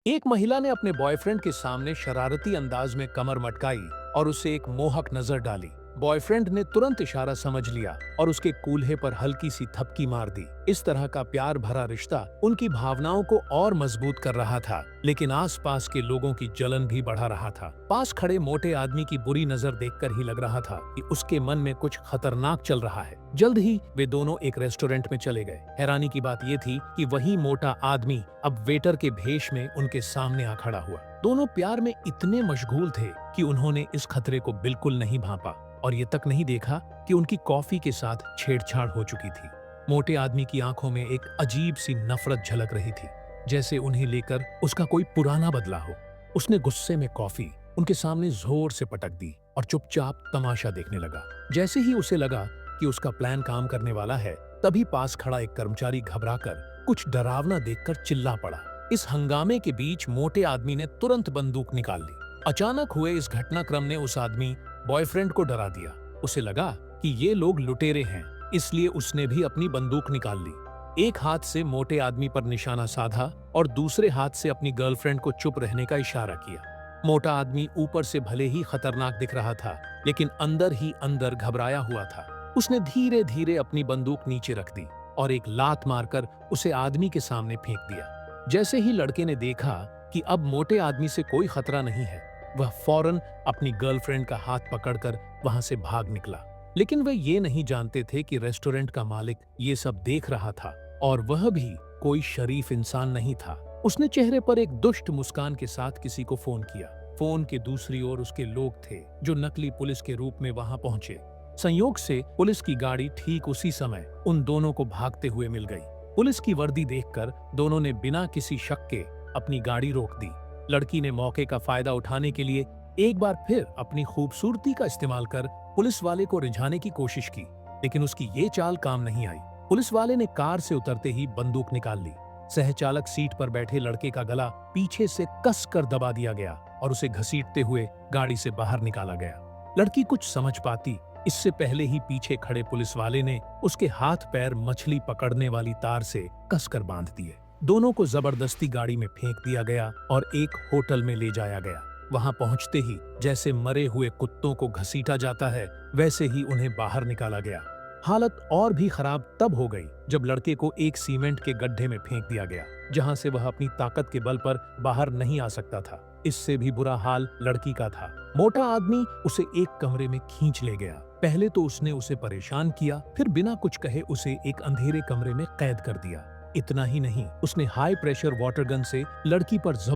एक महिला ने अपने बॉयफ्रेंड के सामने शरारती अंदाज में कमर मटकाई और उसे एक मोहक नजर डाली। बॉयफ्रेंड ने तुरंत इशारा समझ लिया और उसके कूल्हे पर हल्की सी थपकी मार दी। इस तरह का प्यार भरा रिश्ता उनकी भावनाओं को और मजबूत कर रहा था, लेकिन आसपास के लोगों की जलन भी बढ़ा रहा था। पास खड़े मोटे आदमी की बुरी नजर देखकर ही लग रहा था कि उसके मन में कुछ खतरनाक चल रहा है। जल्द ही वे दोनों एक रेस्टोरेंट में चले गए। हैरानी की बात यह थी कि वही मोटा आदमी अब वेटर के भेष में उनके सामने आ खड़ा हुआ। दोनों प्यार में इतने मशगूल थे कि उन्होंने इस खतरे को बिल्कुल नहीं भांपा और ये तक नहीं देखा कि उनकी कॉफी के साथ छेड़छाड़ हो चुकी थी। मोटे आदमी की आंखों में एक अजीब सी नफरत झलक रही थी, जैसे उन्हें लेकर उसका कोई पुराना बदला हो। उसने गुस्से में कॉफी उनके सामने जोर से पटक दी और चुपचाप तमाशा देखने लगा। जैसे ही उसे लगा कि उसका प्लान काम करने वाला है, तभी पास खड़ा एक कर्मचारी घबराकर कुछ डरावना देखकर चिल्ला पड़ा। इस हंगामे के बीच मोटे आदमी ने तुरंत बंदूक निकाल ली। अचानक हुए इस घटनाक्रम ने उस आदमी बॉयफ्रेंड को डरा दिया। उसे लगा कि ये लोग लुटेरे हैं, इसलिए उसने भी अपनी बंदूक निकाल ली। एक हाथ से मोटे आदमी पर निशाना साधा और दूसरे हाथ से अपनी गर्लफ्रेंड को चुप रहने का इशारा किया। मोटा आदमी ऊपर से भले ही खतरनाक दिख रहा था, लेकिन अंदर ही अंदर घबराया हुआ था। उसने धीरे धीरे अपनी बंदूक नीचे रख दी और एक लात मारकर उसे आदमी के सामने फेंक दिया। जैसे ही लड़के ने देखा कि अब मोटे आदमी से कोई खतरा नहीं है, वह फौरन अपनी गर्लफ्रेंड का हाथ पकड़कर वहां से भाग निकला। लेकिन वे ये नहीं जानते थे कि रेस्टोरेंट का मालिक ये सब देख रहा था और वह भी कोई शरीफ इंसान नहीं था। उसने चेहरे पर एक दुष्ट मुस्कान के साथ किसी को फोन किया। फोन के दूसरी ओर उसके लोग थे जो नकली पुलिस के रूप में वहां पहुंचे। संयोग से पुलिस की गाड़ी ठीक उसी समय उन दोनों को भागते हुए मिल गई। पुलिस की वर्दी देखकर दोनों ने बिना किसी शक के अपनी गाड़ी रोक दी। लड़की ने मौके का फायदा उठाने के लिए एक बार फिर अपनी खूबसूरती का इस्तेमाल कर पुलिस वाले को रिझाने की कोशिश की, लेकिन उसकी ये चाल काम नहीं आई। पुलिस वाले ने कार से उतरते ही बंदूक निकाल ली। सहचालक सीट पर बैठे लड़के का गला पीछे से कस कर दबा दिया गया और उसे घसीटते हुए गाड़ी से बाहर निकाला गया। लड़की कुछ समझ पाती इससे पहले ही पीछे खड़े पुलिस वाले ने उसके हाथ पैर मछली पकड़ने वाली तार से कसकर बांध दिए। दोनों को जबरदस्ती गाड़ी में फेंक दिया गया और एक होटल में ले जाया गया। वहां पहुंचते ही जैसे मरे हुए कुत्तों को घसीटा जाता है, वैसे ही उन्हें बाहर निकाला गया। हालत और भी खराब तब हो गई जब लड़के को एक सीमेंट के गड्ढे में फेंक दिया गया, जहां से वह अपनी ताकत के बल पर बाहर नहीं आ सकता था। इससे भी बुरा हाल लड़की का था। मोटा आदमी उसे एक कमरे में खींच ले गया। पहले तो उसने उसे परेशान किया, फिर बिना कुछ कहे उसे एक अंधेरे कमरे में कैद कर दिया। इतना ही नहीं, उसने हाई प्रेशर वाटर गन से लड़की पर